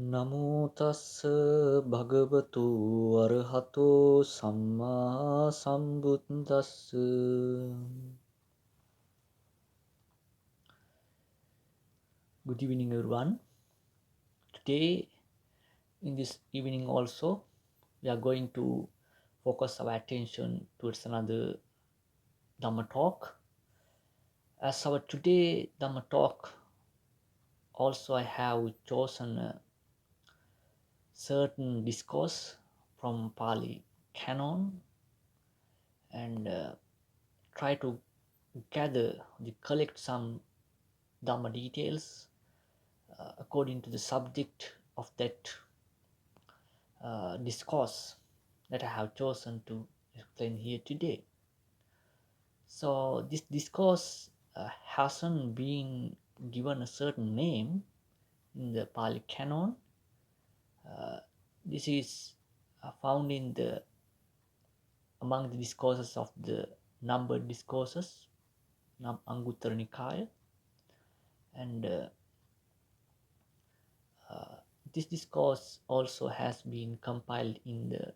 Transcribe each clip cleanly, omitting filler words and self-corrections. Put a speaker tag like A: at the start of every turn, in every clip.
A: නමෝ තස්ස භගවතු අරහතෝ සම්මා සම්බුද්දස්ස. Good evening, everyone. Today, in this evening also, we are going to focus our attention towards another Dhamma talk. As our today Dhamma talk, also I have chosen a certain discourse from Pali Canon and try to collect some Dhamma details according to the subject of that discourse that I have chosen to explain here today. So this discourse hasn't been given a certain name in the Pali Canon. This is found in the among the discourses of the numbered discourses, Anguttara Nikaya, and this discourse also has been compiled in the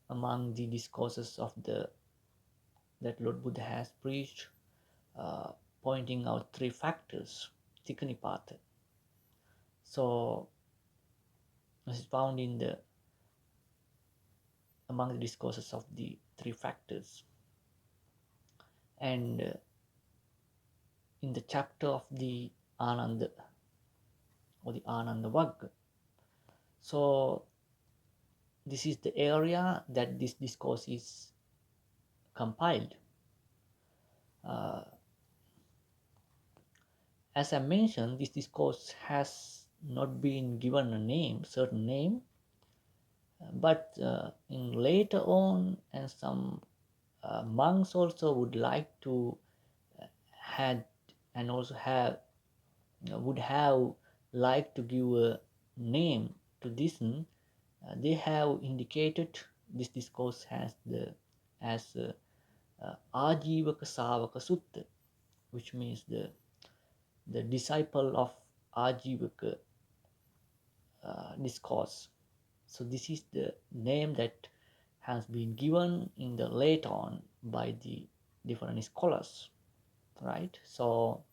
A: among the discourses of the that Lord Buddha has preached, pointing out three factors, Tikkanipata. So this is found in the among the discourses of the three factors, and in the chapter of the Ananda or the Ananda Vagga. So this is the area that this discourse is compiled. As I mentioned, this discourse has not been given a name, certain name, but in later on, and some monks also would like to had and also have would have liked to give a name to this. They have indicated this discourse has as ajeevaka sawaka sutta, which means the disciple of ajeevaka discourse. So this is the name that has been given in the later on by the different scholars, right? So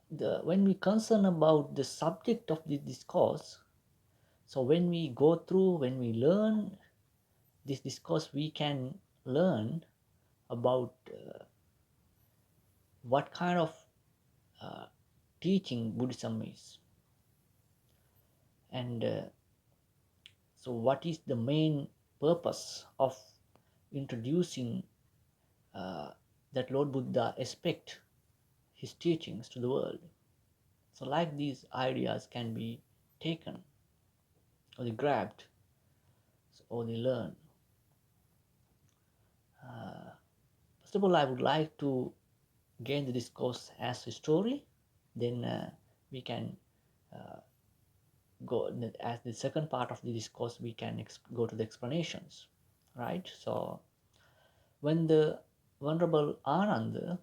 A: when we concern about the subject of this discourse, so when we go through, when we learn this discourse, we can learn about what kind of teaching Buddhism is, and so what is the main purpose of introducing that Lord Buddha expect his teachings to the world. So like these ideas can be taken or they grabbed or they learn. First of all, I would like to gain the discourse as a story, then we can go as the second part of the discourse, we can go to the explanations, right? So when the Venerable Ananda,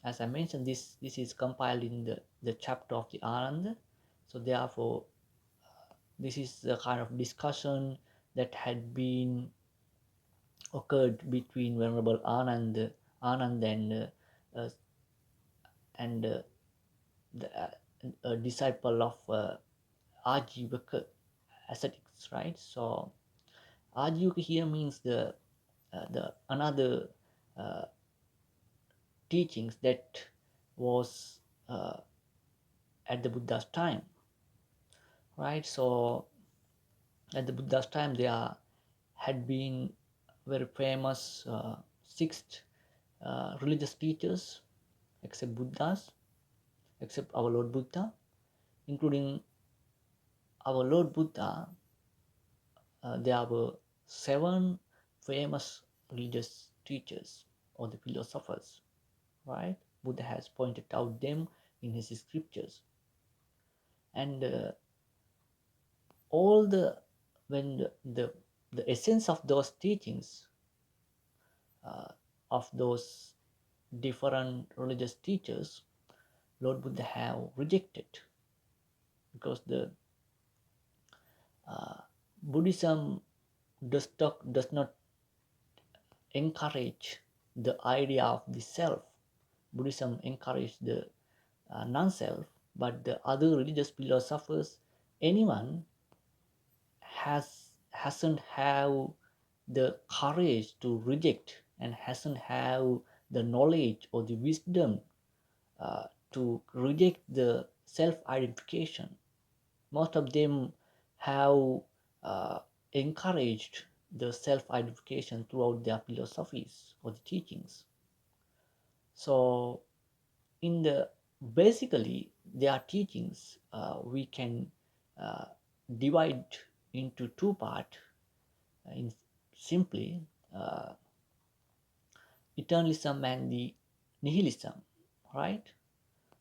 A: as I mentioned, this is compiled in the chapter of the Ananda, so therefore this is the kind of discussion that had been occurred between Venerable Ananda uh, and the disciple of ajeevaka ascetics, right? So ajeevaka here means the another uh, teachings that was at the Buddha's time, right? So at the Buddha's time, there had been very famous six religious teachers, except Buddhas, except our Lord Buddha, including our Lord Buddha. There were 7 famous religious teachers or the philosophers, right? Buddha has pointed out them in his scriptures, and all when the essence of those teachings of those different religious teachers, Lord Buddha have rejected, because the uh, Buddhism does not encourage the idea of the self. Buddhism encourages the non-self, but the other religious philosophers, anyone hasn't have the courage to reject and hasn't have the knowledge or the wisdom to reject the self-identification. Most of them have uh, encouraged the self-identification throughout their philosophies or the teachings. So in the basically their teachings, we can uh, divide into two parts, in simply uh, eternalism and the nihilism, right?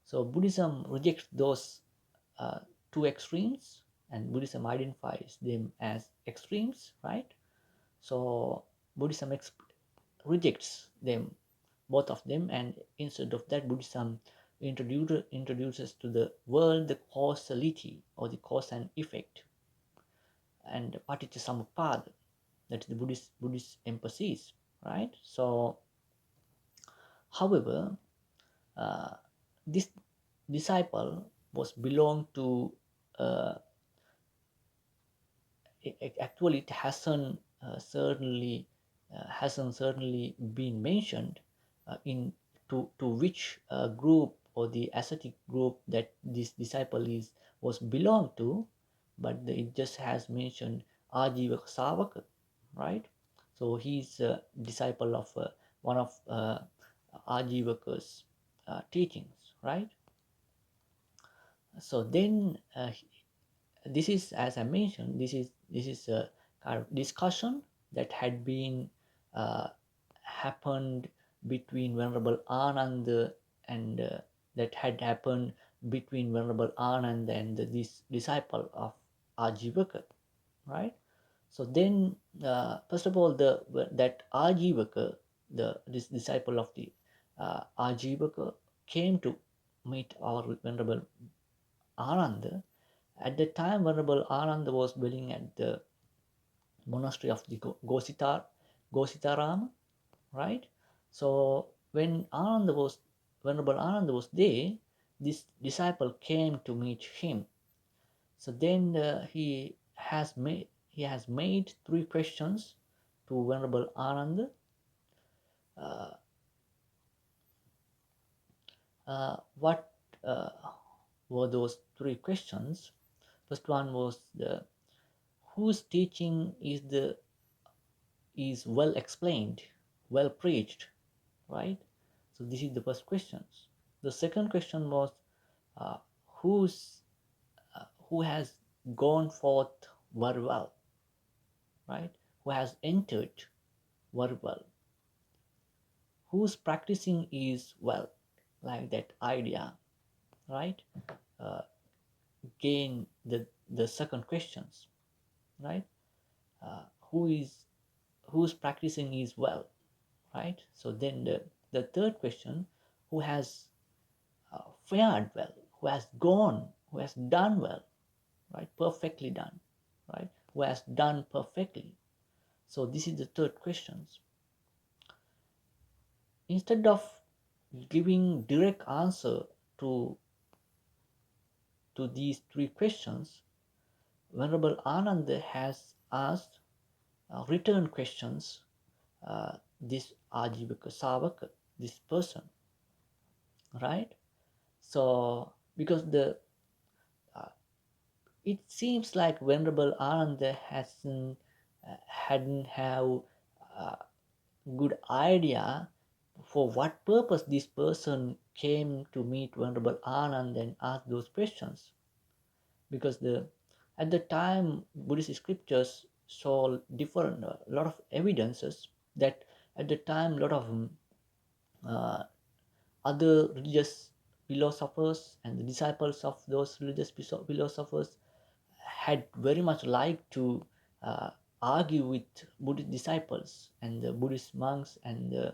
A: So Buddhism rejects those uh, two extremes, and Buddhism identifies them as extremes, right? So Buddhism rejects them, both of them, and instead of that, Buddhism introduces to the world the causality or the cause and effect and paticca, that is the Buddhist emphasis, right? So, however, uh, this disciple was belong to uh, actually it hasn't certainly been mentioned in to which group or the ascetic group that this disciple is was belong to, but it just has mentioned ajeevaka sawaka, right? So he's a disciple of one of ajeevaka's teachings, right? So then this is, as I mentioned, this is a kind of discussion that had been uh, happened between Venerable Ananda and that had happened between Venerable Ananda and this disciple of Ajivaka, right? So then, first of all, that Ajivaka, this disciple of the Ajivaka, came to meet our Venerable Ananda. At the time, Venerable Ananda was dwelling at the monastery of the Gositaram, right? So when Venerable Ananda was there, this disciple came to meet him. So then he has made three questions to Venerable Ananda. Uh, what were those three questions? First one was the whose teaching is well explained, well preached, right? So this is the first question. The second question was uh, who's who has gone forth very well, right? Who has entered very well? Whose practicing is well, like that idea, right? Uh, Gain the second questions, right? Who is whose practicing is well, right? So then the third question, who has fared well, who has done well, right? Perfectly done, right? Who has done perfectly. So this is the third questions. Instead of giving direct answer to these three questions, Venerable Ananda has asked return questions. This Ajivaka Savaka, this person, right? So because it seems like Venerable Ananda hadn't have a good idea for what purpose this person came to meet Venerable Ananda and ask those questions, because at the time Buddhist scriptures show different a lot of evidences that at the time a lot of uh, other religious philosophers and the disciples of those religious philosophers had very much liked to uh, argue with Buddhist disciples and the Buddhist monks and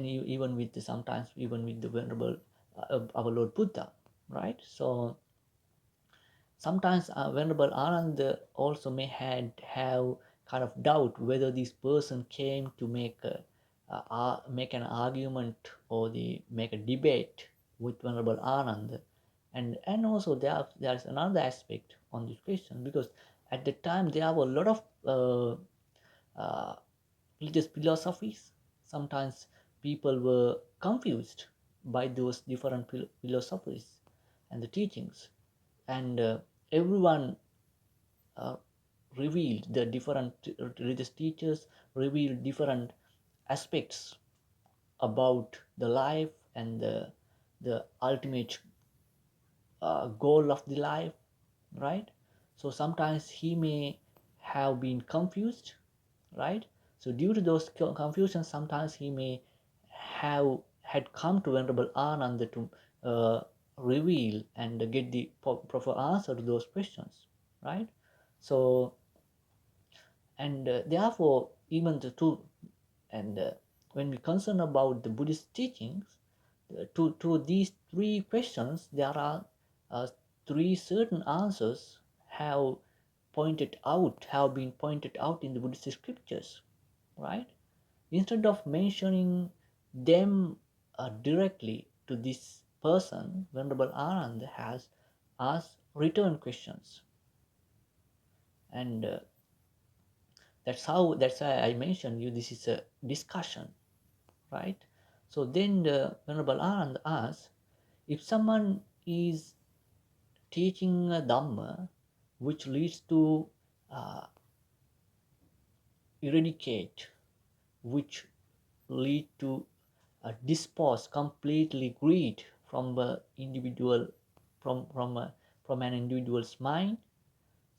A: even with sometimes even with the venerable our Lord Buddha, right? So Sometimes Venerable Anand also may have kind of doubt whether this person came to make an argument or make a debate with Venerable Anand, and also there's another aspect on this question, because at the time there were a lot of uh, religious philosophies. Sometimes people were confused by those different philosophies and the teachings, and everyone uh, revealed the different religious teachers revealed different aspects about the life and the ultimate goal of the life, right? So sometimes he may have been confused, right? So due to those confusions, sometimes he may have had come to Venerable Ananda to reveal and get the proper answer to those questions, right? So, and therefore, even the two, and when we concern about the Buddhist teachings, to these three questions, there are uh, three certain answers have been pointed out in the Buddhist scriptures, right? Instead of mentioning them directly to this person, Venerable Anand has asked return questions, and that's why I mentioned you. This is a discussion, right? So then the Venerable Anand asks, if someone is teaching a Dhamma which leads to uh, eradicate, which lead to dispose completely greed from the individual, from an individual's mind,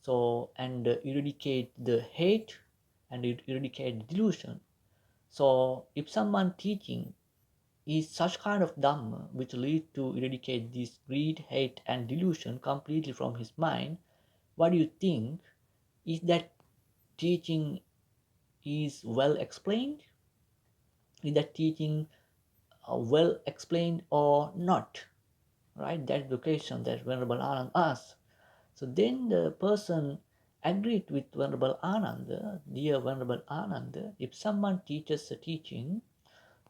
A: so and eradicate the hate and eradicate delusion. So if someone teaching is such kind of dhamma which lead to eradicate this greed, hate, and delusion completely from his mind, what do you think? Is that teaching is well explained? Is that teaching well explained or not? Right? That's the question that Venerable Anand asks. So then the person agreed with Venerable Ananda, dear Venerable Ananda, if someone teaches a teaching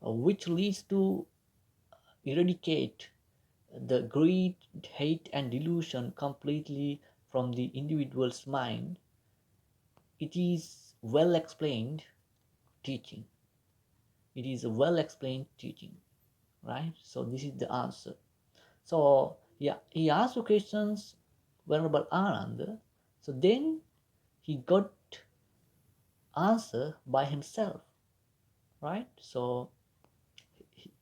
A: which leads to eradicate the greed, hate, and delusion completely from the individual's mind, it is well explained teaching. It is a well explained teaching, right? So this is the answer. So yeah, he asked the questions, Venerable Anand. So then he got answer by himself, right? So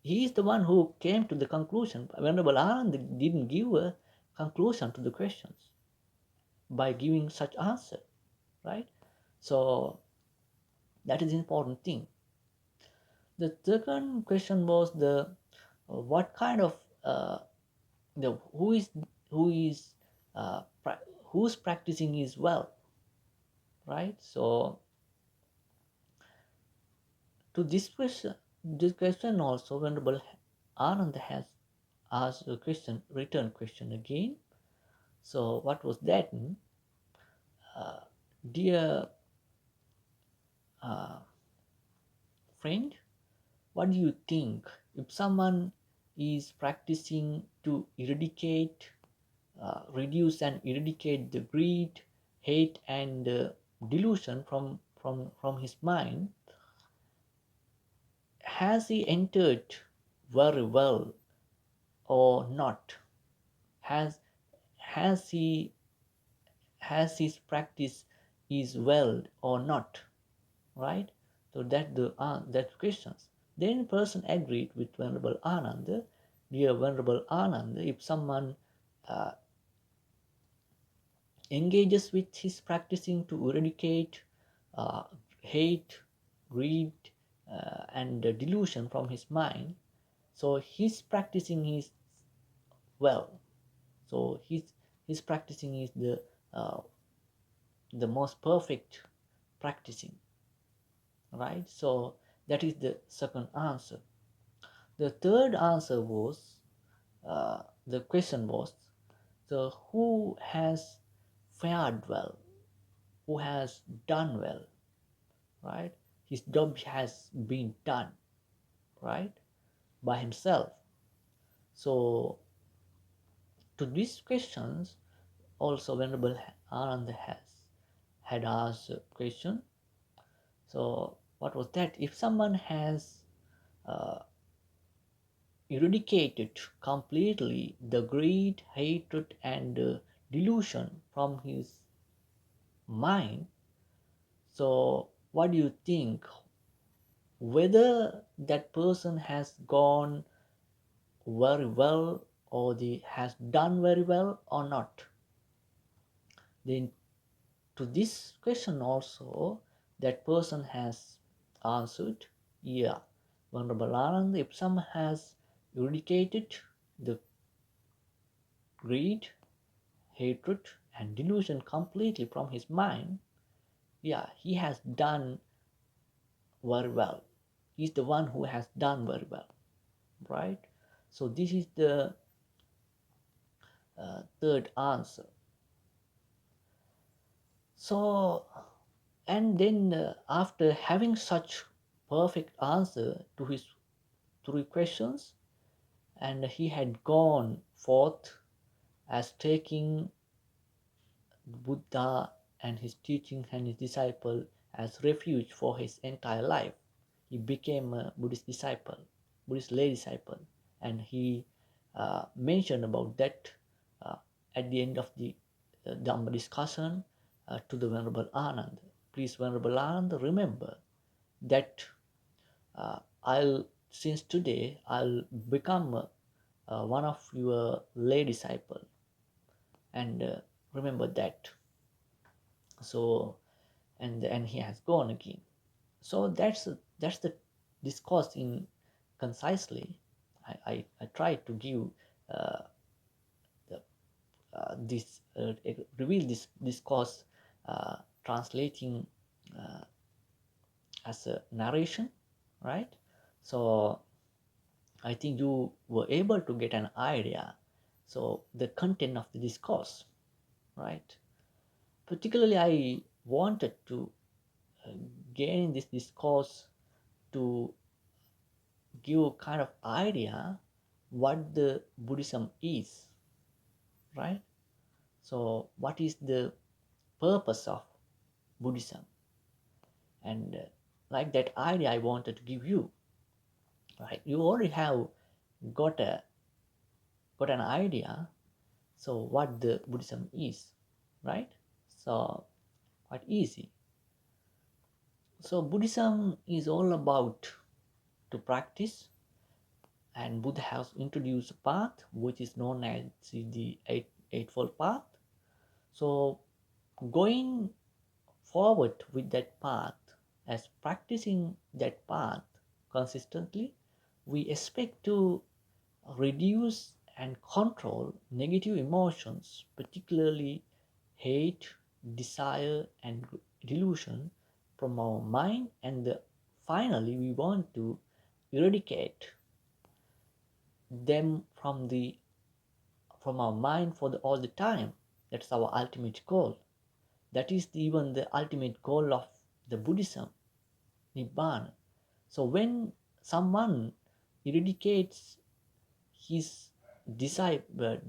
A: he is the one who came to the conclusion. Venerable Anand didn't give a conclusion to the questions by giving such answer, right? So that is important thing. The second question was the what kind of the who is who's practicing is well, right? So to this question also Venerable Anand has asked a question, return question again. So what was that? Dear uh, friend, what do you think if someone is practicing to eradicate, reduce and eradicate the greed, hate, and delusion from his mind? Has he entered very well or not? Has has he has his practice is well or not, right? So that questions. Then person agreed with Venerable Ananda, dear Venerable Ananda, if someone uh, engages with his practicing to eradicate uh, hate, greed, and delusion from his mind, so his practicing is well. So his practicing is uh, the most perfect practicing, right? So that is the second answer. The third answer was the question was, so who has fared well, who has done well, right? His job has been done, right, by himself. So to these questions, also Venerable Ananda has had asked a question. So what was that? If someone has uh, eradicated completely the greed, hatred, and delusion from his mind, so what do you think? Whether that person has gone very well or the has done very well or not? Then to this question also, that person has answered, yeah, Venerable Anand, if someone has eradicated the greed, hatred, and delusion completely from his mind, yeah, he has done very well. He's the one who has done very well, right? So this is the third answer. So, and then after having such perfect answer to his three questions, and he had gone forth as taking Buddha and his teaching and his disciple as refuge for his entire life. He became a Buddhist disciple, Buddhist lay disciple, and he mentioned about that uh, at the end of the Dhamma discussion to the Venerable Anand. Please, Venerable Anand, remember that I'll since today I'll become one of your lay disciple, and remember that. So and he has gone again. So that's the discourse in concisely. I try to give uh, the, this reveal this discourse, translating uh, as a narration, right? So I think you were able to get an idea. So the content of the discourse, right? Particularly, I wanted to uh, gain this discourse to give a kind of idea what the Buddhism is, right? So what is the purpose of Buddhism? And like that idea I wanted to give you, right? You already have got a got an idea. So what the Buddhism is, right? So quite easy. So Buddhism is all about to practice, and Buddha has introduced a path which is known as the eightfold path. So going forward with that path, as practicing that path consistently, we expect to reduce and control negative emotions, particularly hate, desire, and delusion from our mind, and finally we want to eradicate them from our mind for all the time. That's our ultimate goal. That is even the ultimate goal of the Buddhism, Nibbana. So when someone eradicates his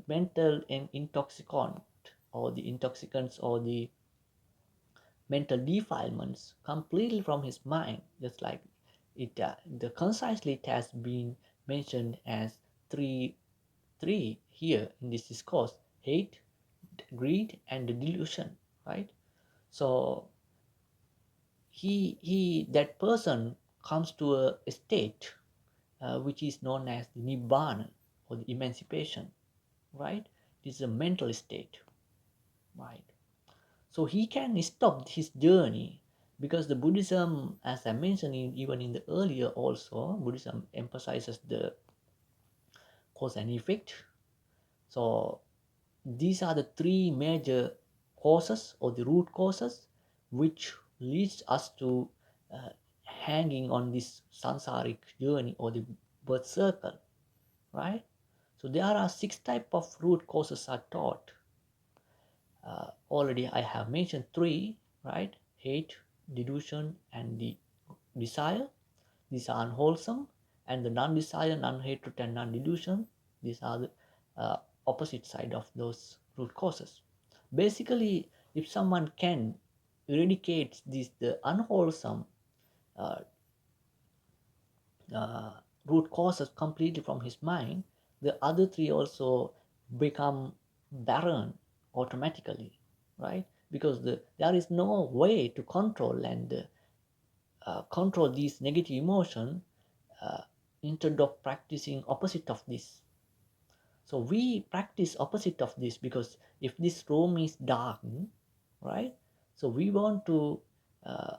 A: mental and intoxicant, or the intoxicants, or the mental defilements completely from his mind, just like it the concisely it has been mentioned as three here in this discourse: hate, greed, and delusion, right? So he that person comes to a state which is known as the nibbana, or the emancipation, right? It is a mental state, right? So he can stop his journey, because the Buddhism, as I mentioned even in the earlier also, Buddhism emphasizes the cause and effect. So these are the three major causes, or the root causes, which leads us to uh, hanging on this sansaric journey, or the birth circle, right? So there are six type of root causes are taught, Already I have mentioned three, right? Hate, delusion, and the desire. These are unwholesome, and the non-desire, non-hatred, and non-delusion, these are the opposite side of those root causes. Basically, if someone can eradicate these the unwholesome uh, uh, root causes completely from his mind, the other three also become barren automatically, right? Because there is no way to control and control these negative emotion uh, instead of practicing opposite of this. So we practice opposite of this because if this room is dark, right? So we want to uh,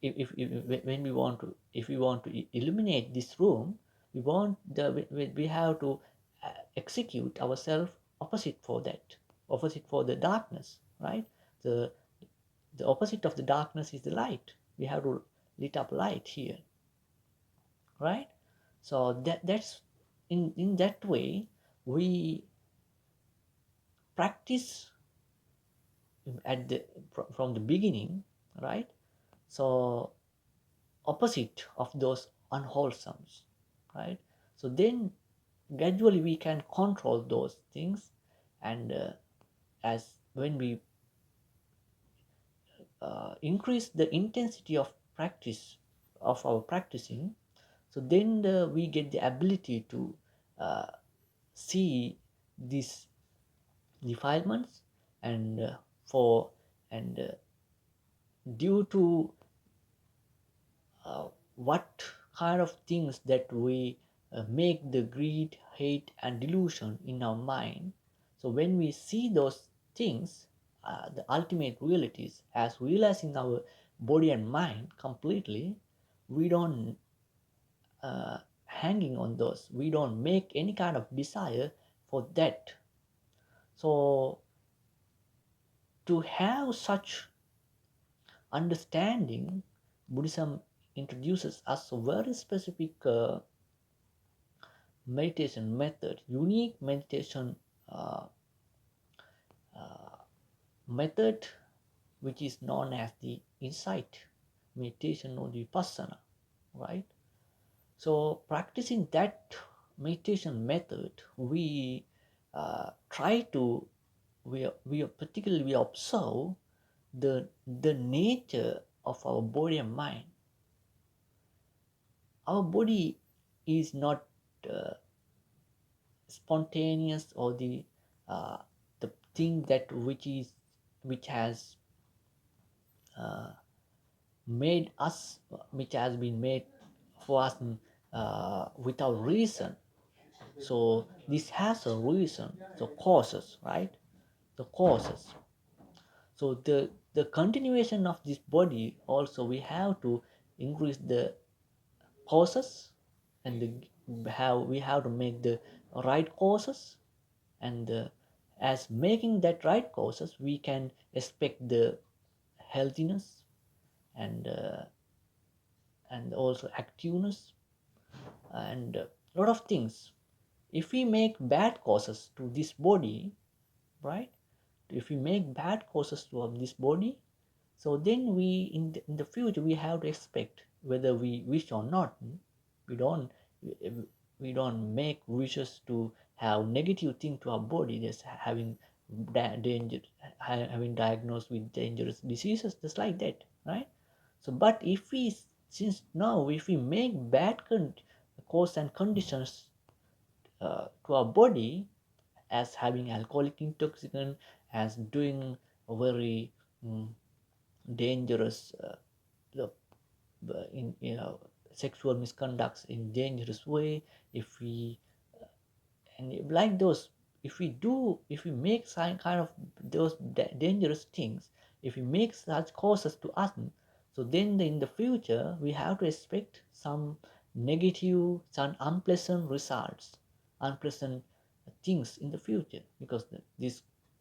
A: if when we want to if we want to illuminate this room, we have to execute ourselves opposite for that, opposite for the darkness, right? the the opposite of the darkness is the light. We have to lit up light here, right? So that's in that way we practice at the from the beginning, right? So opposite of those unwholesomes, right? So then gradually we can control those things, and as when we increase the intensity of practice of our practicing, so then we get the ability to uh, see these defilements, and for and due to what kind of things that we make the greed, hate, and delusion in our mind. So when we see those things, the ultimate realities as well as in our body and mind completely, we don't hanging on those. We don't make any kind of desire for that. So to have such understanding, Buddhism introduces us a very specific meditation method, unique meditation uh, uh, method, which is known as the insight meditation or the vipassana, right? So practicing that meditation method, we try to we particularly we observe the nature of our body and mind. Our body is not uh, spontaneous, or uh, the thing that which has uh, made us, which has been made for us without reason. So this has a reason, so causes, right? The causes. So the continuation of this body also, we have to increase the causes, and we have to make the right causes, and as making that right causes, we can expect the healthiness, and and also activeness, and a lot of things. If we make bad causes to this body, right? If we make bad causes to this body, so then in the future we have to expect, whether we wish or not, we don't we don't make wishes to have negative thing to our body, just having danger, having diagnosed with dangerous diseases, just like that, right? So but if we, since now if we make bad cause and conditions to our body, as having alcoholic intoxicant, as doing a very mm, dangerous in sexual misconducts in dangerous way, if we and like those, if we make some kind of those dangerous things, if we make such causes to us, so then in the future we have to expect some negative, some unpleasant results, unpleasant things in the future, because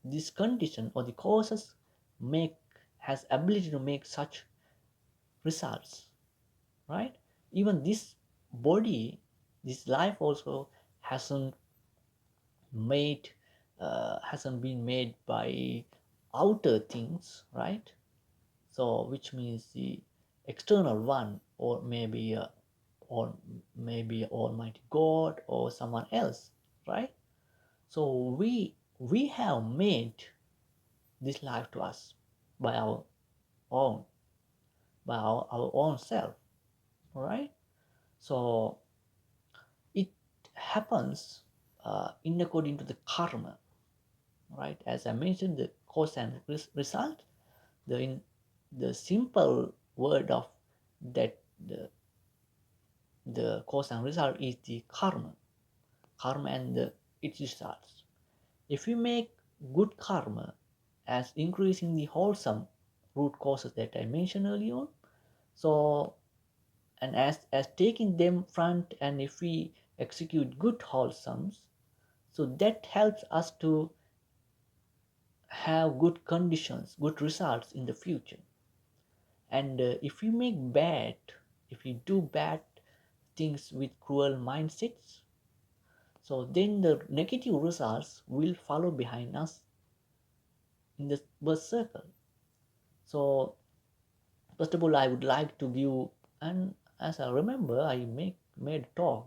A: this condition or the causes make has ability to make such results, right? Even this body, this life also hasn't made hasn't been made by outer things, right? So which means the external one, or maybe Almighty God or someone else, right? So we have made this life to us by own our own self, right? So it happens in according to the karma, right? As I mentioned, the cause and result, the in the simple word of that, the cause and result is the karma and its results. If we make good karma as increasing the wholesome root causes that I mentioned earlier on, so and as taking them front, and if we execute good wholesomes, so that helps us to have good conditions, good results in the future. And if we make bad, if we do bad things with cruel mindsets, so then the negative results will follow behind us in the birth circle. So first of all, I would like to give, and as I remember, I made a talk.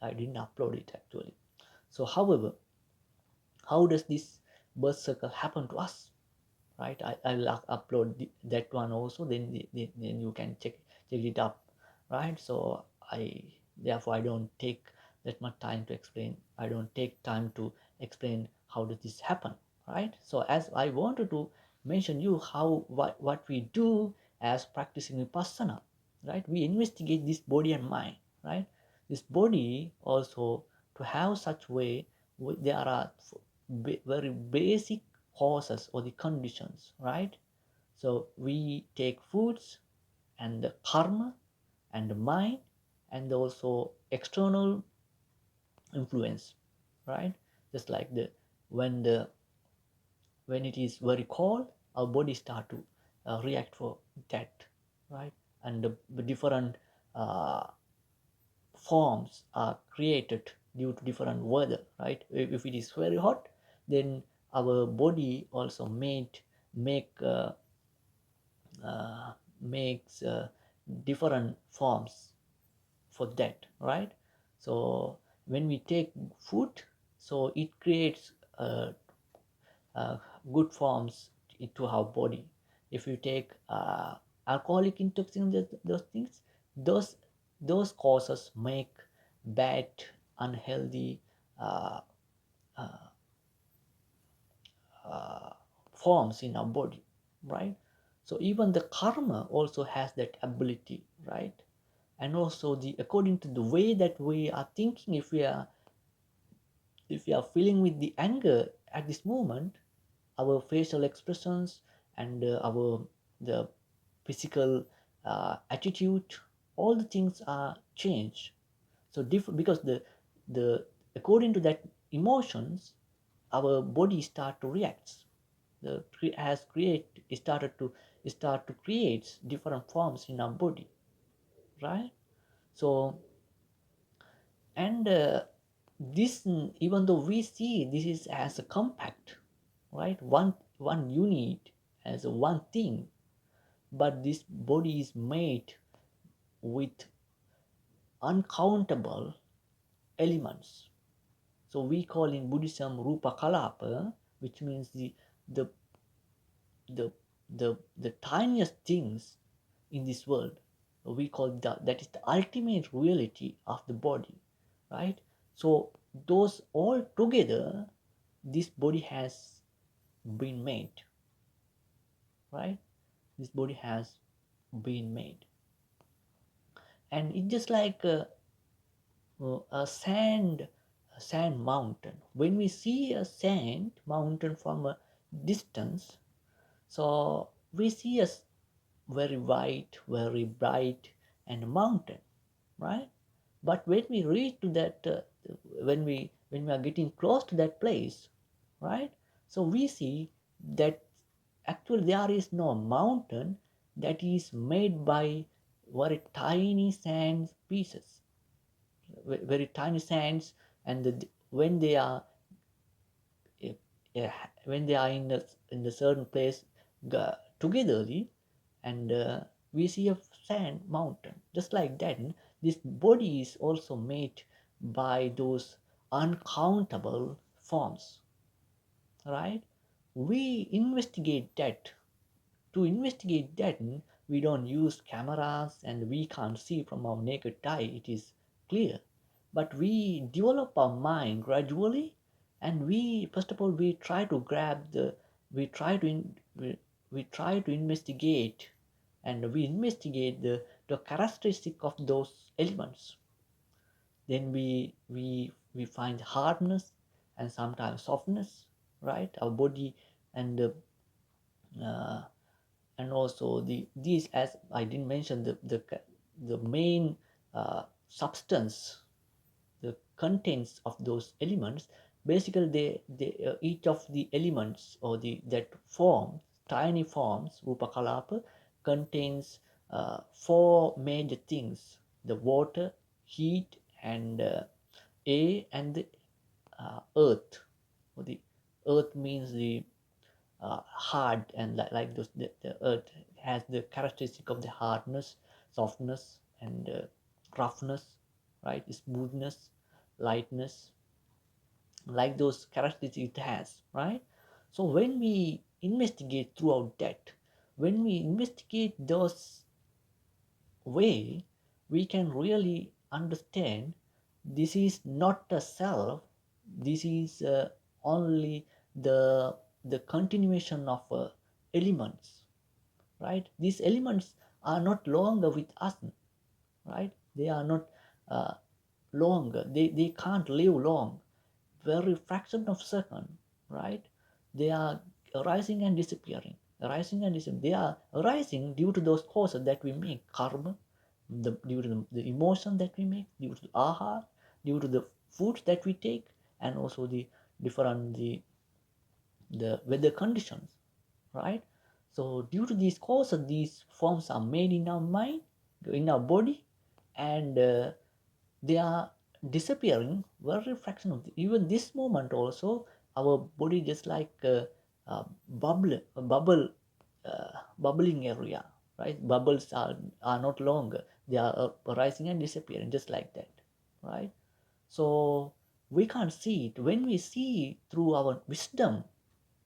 A: I didn't upload it actually. So however, how does this birth circle happen to us, right? I'll upload that one also, then you can check it up, right? So I therefore I don't take that much time to explain. I don't take time to explain how does this happen, right? So as I wanted to mention you how what we do as practicing vipassana, right? We investigate this body and mind, right? This body also, to have such way, there are very basic causes or the conditions, right? So we take foods and the karma and the mind and also external influence, right? Just like the when it is very cold, our body start to react for that, right? And the different uh, forms are created due to different weather, right? If it is very hot, then our body also make uh, makes different forms for that, right? So when we take food, so it creates uh, good forms into our body. If you take alcoholic intoxicants, those things, those those causes make bad, unhealthy uh, uh, forms in our body, right? So even the karma also has that ability, right? And also the according to the way that we are thinking, if we are feeling with the anger at this moment, our facial expressions and our the physical attitude, all the things are changed. So different, because the according to that emotions, our body start to react. The has create started to start to create different forms in our body, right? So and this, even though we see this is as a compact, right, one unit, as a one thing, but this body is made with uncountable elements. So we call in Buddhism rupa kalapa, which means the the the tiniest things in this world. We call that is the ultimate reality of the body, right? So those all together, this body has been made, right? This body has been made, and it's just like a sand mountain. When we see a sand mountain from a distance, so we see a very white, very bright, and a mountain, right? But when we reach to that, when we are getting close to that place, right? So we see that actually there is no mountain, that is made by very tiny sand pieces, very tiny sands, and when they are when they are in a certain place togetherly, and we see a sand mountain just like that. This body is also made by those uncountable forms, right? We investigate that. To investigate that, we don't use cameras and we can't see from our naked eye, it is clear. But we develop our mind gradually, and we, first of all, we try to grab the, we try to, we try to investigate, and we investigate the characteristic of those elements. Then we find hardness and sometimes softness, right? Our body and uh, and also these, as I didn't mention, the main substance, the contents of those elements. Basically they each of the elements or the that form, tiny forms, rupa kalapa, contains four major things: the water, heat, and air, and the earth. Or the earth means the hard, and like those, the earth has the characteristic of the hardness, softness, and roughness, right? Smoothness, lightness, like those characteristics it has, right? So when we investigate throughout that, when we investigate those way, we can really understand this is not a self, this is only the the continuation of elements, right? These elements are not longer with us, right? They are not uh, longer, they can't live long, very fraction of second, right? They are arising and disappearing, arising and disappearing. They are arising due to those causes that we make, karma, due to the emotion that we make, due to the aha, due to the foods that we take, and also the different the weather conditions, right? So due to these causes, these forms are made in our mind, in our body, and they are disappearing very fraction of even this moment also. Our body just like bubbling area, right? Bubbles are not longer, they are rising and disappearing just like that, right? So we can't see it. When we see through our wisdom,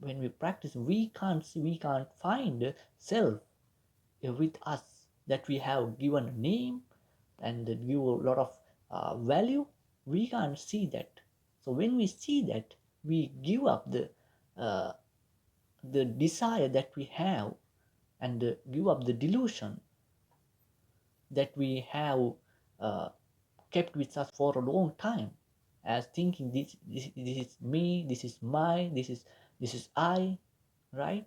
A: when we practice, we can't see, we can't find self with us, that we have given a name and that give a lot of value. We can't see that. So when we see that, we give up uh, the desire that we have, and give up the delusion that we have uh, kept with us for a long time, as thinking this is me, this is my, this is I, right?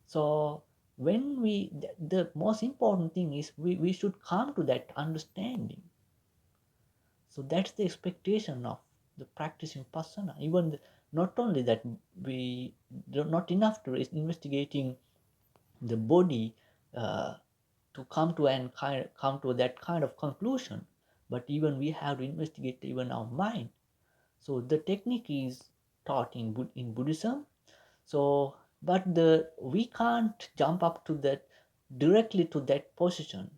A: So when we, the most important thing is we should come to that understanding. So that's the expectation of the practicing persona. Even not only that, we not enough to is investigating the body uh, to come to that kind of conclusion, but even we have to investigate even our mind. So the technique is taught in Buddhism. So but the we can't jump up to that directly to that position,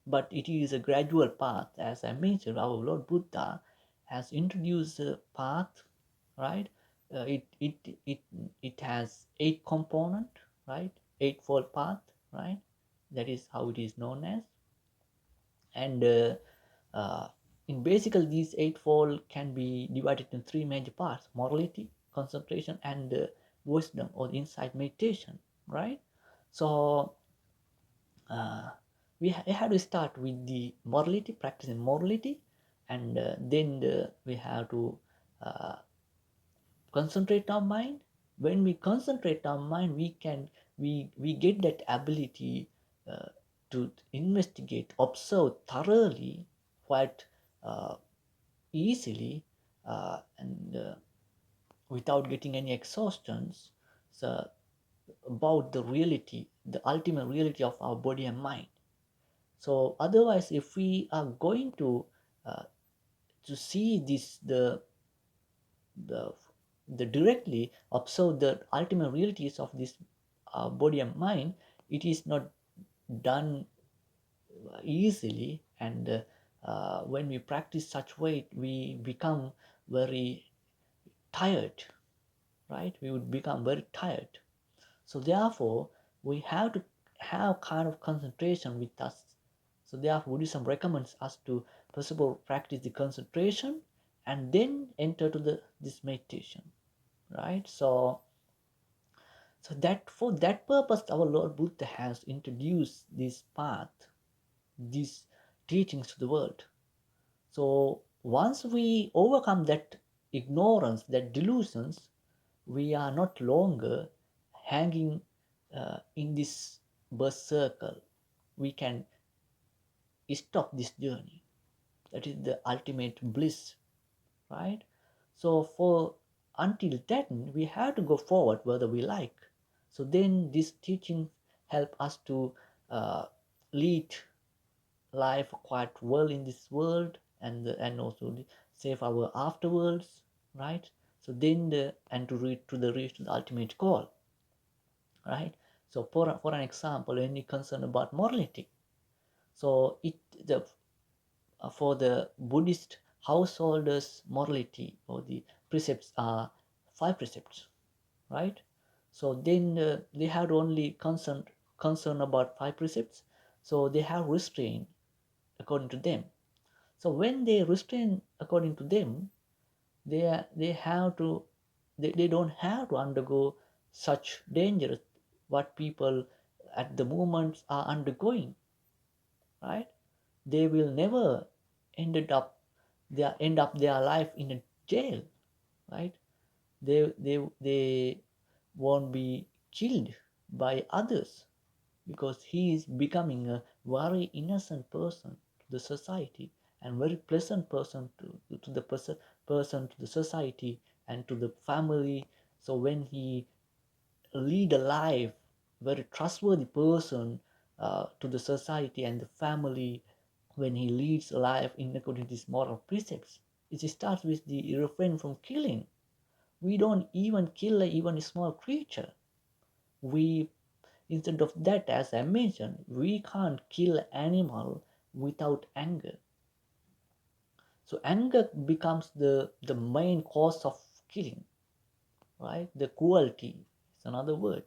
A: but it is a gradual path. As I mentioned, our Lord Buddha has introduced a path, right? It has eight component, right? Eightfold path, right? That is how it is known as. And uh, in basically these eightfold can be divided in three major parts: morality, concentration, and wisdom or insight meditation, right? So we have to start with the morality, practicing morality, and then we have to uh, concentrate our mind. When we concentrate our mind, we can we get that ability uh, to investigate, observe thoroughly, quite uh, easily, and without getting any exhaustions, so about the reality, the ultimate reality of our body and mind. So otherwise, if we are going uh, to see this the the directly observe the ultimate realities of this body and mind, it is not done easily. And when we practice such way, we become very tired, right? We would become very tired. So therefore, we have to have kind of concentration with us. So therefore, Buddhism recommends us to first of all practice the concentration and then enter to the this meditation, right? So that for that purpose, our Lord Buddha has introduced this path, these teachings to the world. So once we overcome that ignorance, that delusions, we are not longer hanging in this birth circle. We can stop this journey. That is the ultimate bliss, right? So for until then, we have to go forward whether we like. So then this teaching help us to uh, lead life quite well in this world, and also save our afterwards, right? So then the and to reach to the ultimate goal, right? So for an example, when you concern about morality, so it the for the Buddhist householders, morality or the precepts are five precepts, right? So then they have only concern about five precepts, so they have restraint according to them. So when they restrain according to them, they have to they don't have to undergo such dangers what people at the moment are undergoing, right? They will never end up their life in a jail, right? They won't be killed by others, because he is becoming a very innocent person to the society, and very pleasant person to the person to the society and to the family. So when he lead a life, very trustworthy person to the society and the family, when he leads a life in according to these moral precepts, it starts with the refrain from killing. We don't even kill even a small creature. We Instead of that, as I mentioned, we can't kill animal without anger. So anger becomes the main cause of killing, right? The cruelty is another word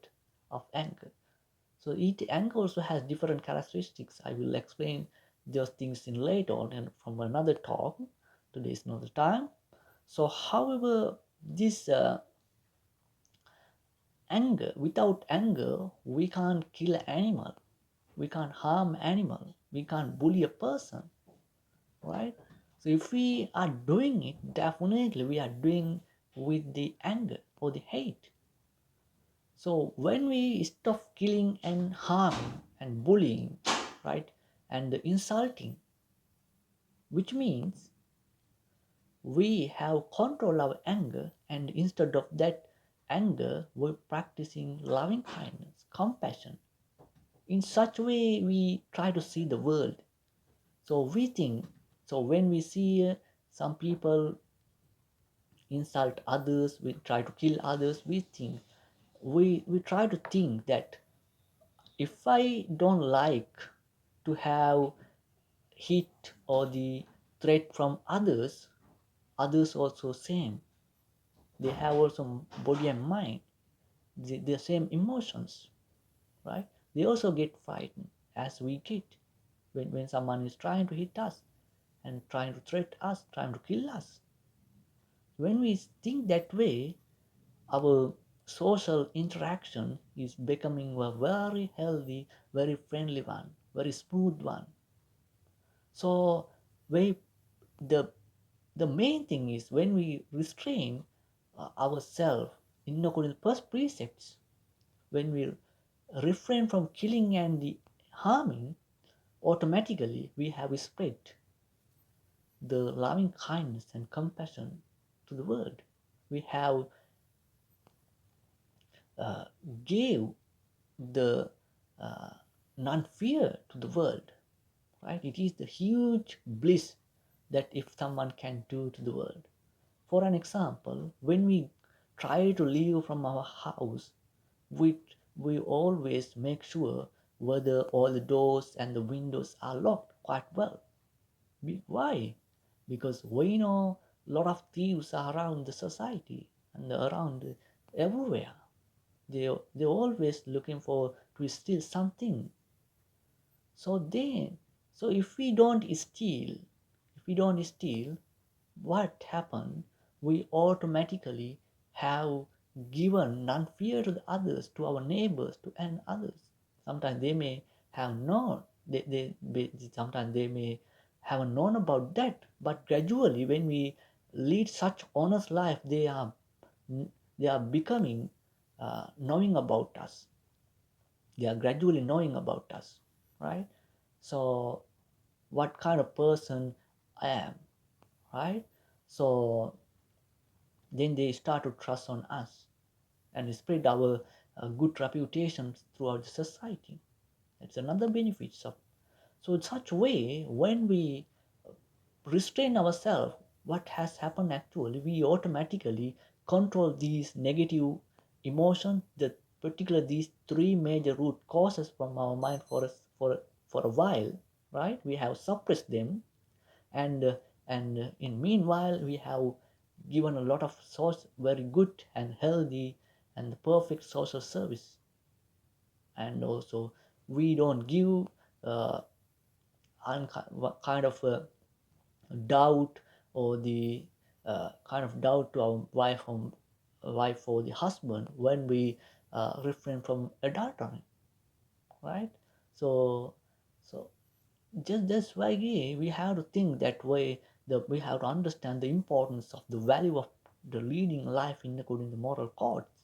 A: of anger. So anger also has different characteristics. I will explain those things in later on and from another talk. Today is not the time. So however, this anger, without anger, we can't kill animal, we can't harm animal, we can't bully a person, right? So if we are doing it, definitely we are doing with the anger or the hate. So when we stop killing and harming and bullying, right, and insulting, which means we have control our anger, and instead of that anger, we're practicing loving kindness, compassion. In such way, we try to see the world. So we think, so when we see some people insult others, we try to kill others, we think, we try to think that if I don't like to have hit or the threat from others, others also same. They have also body and mind, the same emotions, right? They also get frightened as we get when someone is trying to hit us and trying to threat us, trying to kill us. When we think that way, our social interaction is becoming a very healthy, very friendly one, very smooth one. So we the the main thing is when we restrain ourselves in accordance with first precepts, when we refrain from killing and the harming, automatically we have spread the loving kindness and compassion to the world. We have uh, gave the uh, non-fear to the world, right? It is the huge bliss that if someone can do to the world. For an example, when we try to leave from our house, we always make sure whether all the doors and the windows are locked quite well. Why? Because we know a lot of thieves are around the society and around everywhere. They're always looking for to steal something. So then, so if we don't steal, what happened? We automatically have given non-fear to the others, to our neighbors, to and others. Sometimes they may have known, sometimes they may have known about that, but gradually, when we lead such honest life, they are becoming knowing about us. They are gradually knowing about us, right? So, what kind of person I am, right? So then they start to trust on us and spread our good reputation throughout the society. That's another benefit. So in such a way, when we restrain ourselves, what has happened actually, we automatically control these negative emotions, the particular these three major root causes from our mind for a while, right? We have suppressed them, and in meanwhile we have given a lot of very good and healthy and perfect social service. And also we don't give uh, kind of doubt, or the kind of doubt to our wife or the husband when we refrain from adultery, right? So so just that's why we have to think that way, that we have to understand the importance of the value of the leading life in according to moral codes.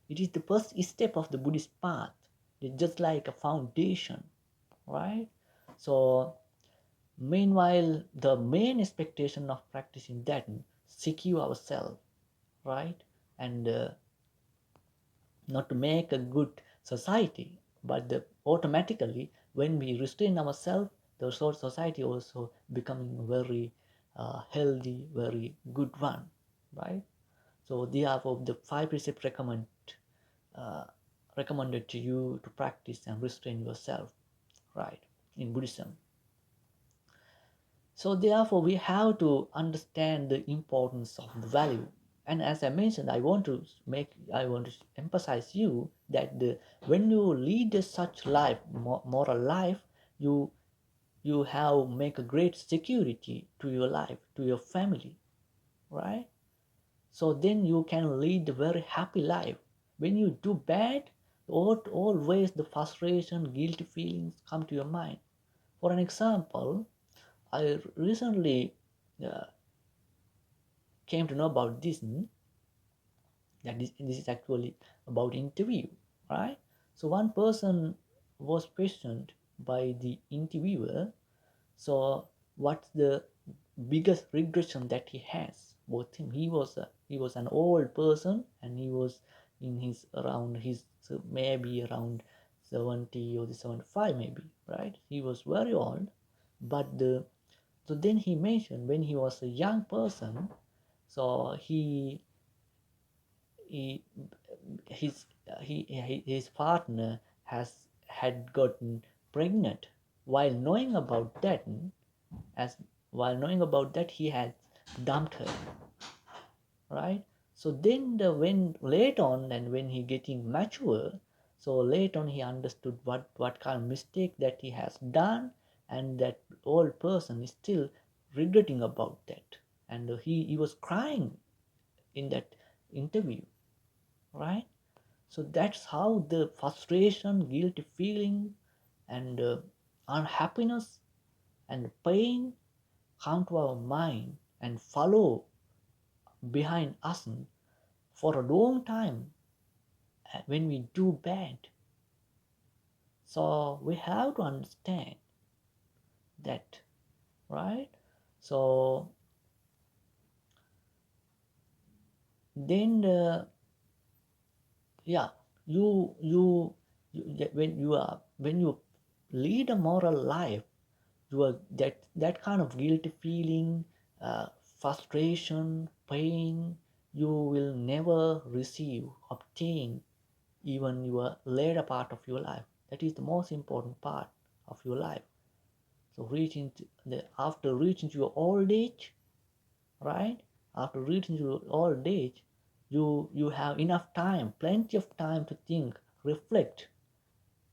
A: It is the first step of the Buddhist path. It's just like a foundation, right? So meanwhile, the main expectation of practicing that, secure ourselves, right? And not to make a good society, but automatically when we restrain ourselves, the society also becoming very healthy, very good one, right? So therefore, the five precepts uh, recommended to you to practice and restrain yourself, right? In Buddhism. So therefore, we have to understand the importance of the value. And as I mentioned, I want to emphasize you that when you lead such life, moral life, you you have make a great security to your life, to your family, right? So then you can lead a very happy life. When you do bad, always the frustration, guilty feelings come to your mind. For an example, I recently uh, came to know about this, that this is actually about interview, right? So one person was questioned by the interviewer. So what's the biggest regression that he has? Both him, he was an old person, and he was in his around his maybe around 70 or the 75 maybe, right? He was very old, but so then he mentioned when he was a young person, so he his his partner had gotten pregnant. While knowing about that, as while knowing about that, he had dumped her, right? So then when late on, and when he getting mature, so late on he understood what kind of mistake that he has done, and that old person is still regretting about that, and he was crying in that interview, right? So that's how the frustration, guilty feeling, and unhappiness and pain come to our mind and follow behind us for a long time when we do bad. So we have to understand that, right? So then yeah, you when you lead a moral life, you are that kind of guilty feeling, frustration, pain, you will never receive, obtain even your later part of your life. That is the most important part of your life. So reaching after reaching to your old age, right? After reaching to your old age, you have enough time, plenty of time to think, reflect,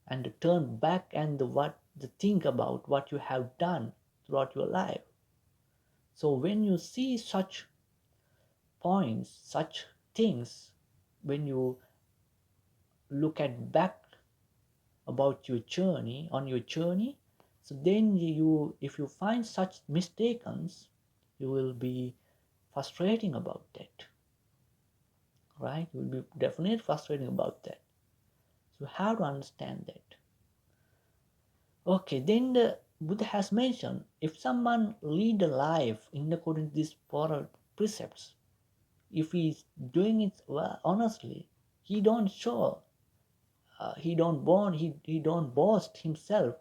A: and to turn back and to think about what you have done throughout your life. So when you see such points, such things, when you look at back about your journey, on your journey, so then you, if you find such mistakes, you will be frustrating about that, right? You will be definitely frustrating about that. So you have to understand that. Okay, then the Buddha has mentioned, if someone lead a life in according to these moral precepts, if he is doing it well, honestly, he don't show, he don't boast himself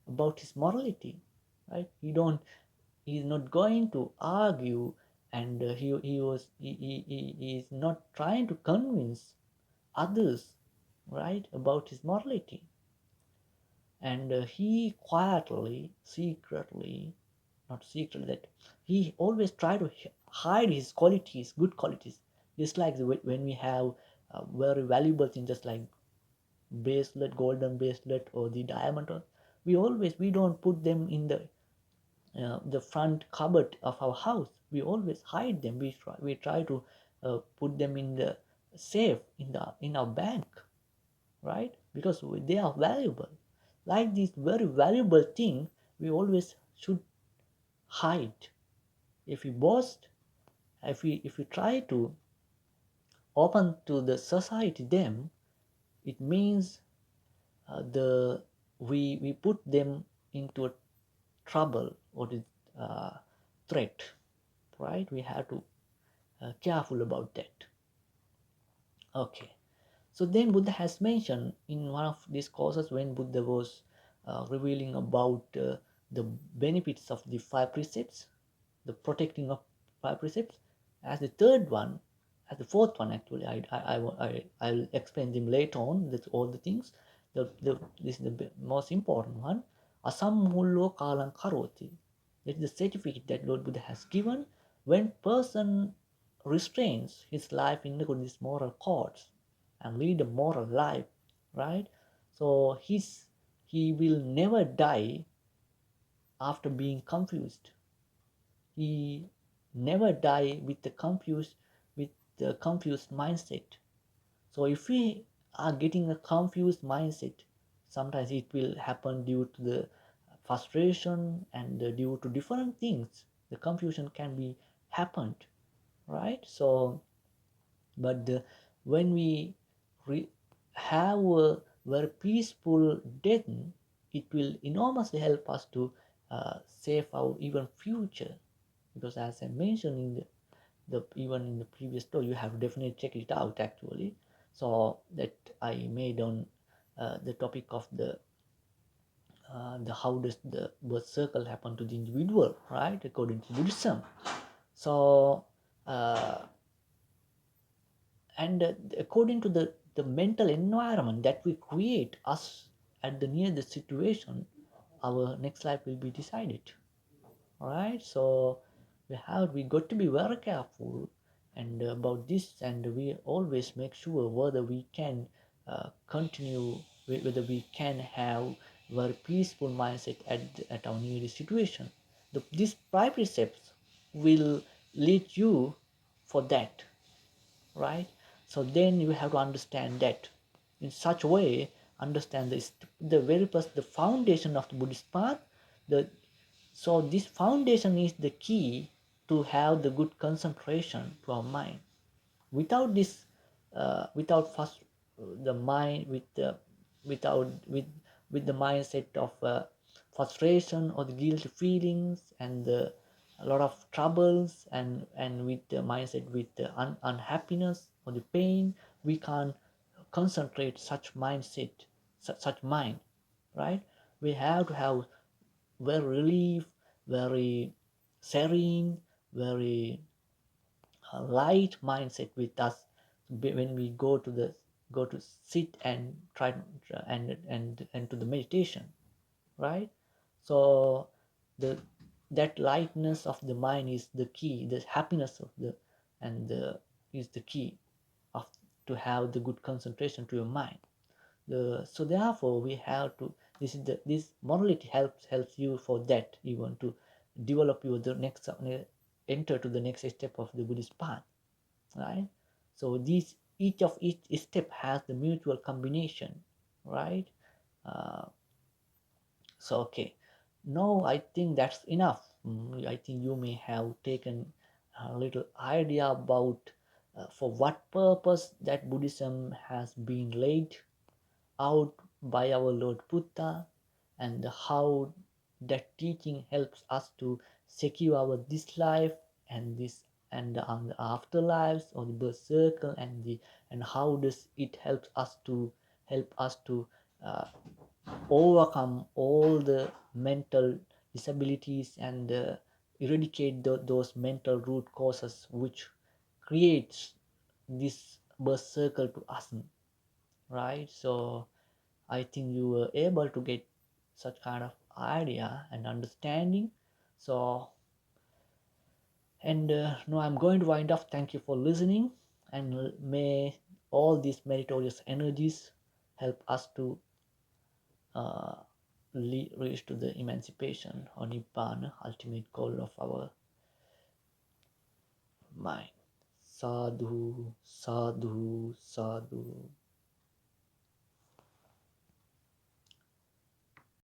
A: about his morality, right? He's not going to argue, and he is not trying to convince others, right, about his morality. And he quietly, secretly, not secretly, that he always try to hide his qualities, good qualities, just like when we have very valuable things, just like bracelet, golden bracelet, or the diamond, we don't put them in the front cupboard of our house. We always hide them. We try to put them in the safe in our bank, right? Because they are valuable. Like this very valuable thing, we always should hide. If we boast, if we try to open to the society them, it means the we put them into a trouble or the uh, threat, right? We have to careful about that. Okay, so then Buddha has mentioned in one of these courses, when Buddha was revealing about the benefits of the five precepts, the protecting of five precepts, as the third one, as the fourth one, actually, I'll explain them later on. That's all the things. This is the most important one. Asamullo kalang karoti. That is the certificate that Lord Buddha has given when person restrains his life in these moral codes and lead a moral life, right? So he will never die after being confused. He never die with the confused mindset. So if we are getting a confused mindset, sometimes it will happen due to the frustration and due to different things. The confusion can be happened, right? So but when we have a very peaceful death, it will enormously help us to save our even future, because as I mentioned in the even in the previous talk, you have definitely check it out actually. So that I made on the topic of the how does the birth circle happen to the individual, right, according to Buddhism. So uh, and according to the mental environment that we create us at the near the situation, our next life will be decided. All right, so we got to be very careful and about this, and we always make sure whether we can continue, whether we can have very peaceful mindset at our near situation. These five precepts will lead you for that, right? So then you have to understand that in such a way, understand this, the very first, the foundation of the Buddhist path. The So this foundation is the key to have the good concentration to our mind. Without this, without first the mind with the without with the mindset of frustration or the guilty feelings and a lot of troubles, and with the mindset with the unhappiness or the pain, we can't concentrate such mindset, such mind, right? We have to have very relief, very serene, very light mindset with us when we go to sit and try and to the meditation, right? So the that lightness of the mind is the key, the happiness of the and the is the key of to have the good concentration to your mind. So therefore we have to, this morality helps you for that, you want to develop your the next enter to the next step of the Buddhist path, right? So these each step has the mutual combination, right? uh, so okay, no, I think that's enough. I think you may have taken a little idea about for what purpose that Buddhism has been laid out by our Lord Buddha, and how that teaching helps us to secure our this life and this and on the afterlives or the birth circle, and how does it help us to uh, overcome all the mental disabilities and eradicate those mental root causes which creates this birth circle to us, right? So I think you were able to get such kind of idea and understanding. So, and now I'm going to wind up. Thank you for listening, and may all these meritorious energies help us to uh, reach to the emancipation or nibbana, ultimate goal of our mind. Sadhu, sadhu, sadhu.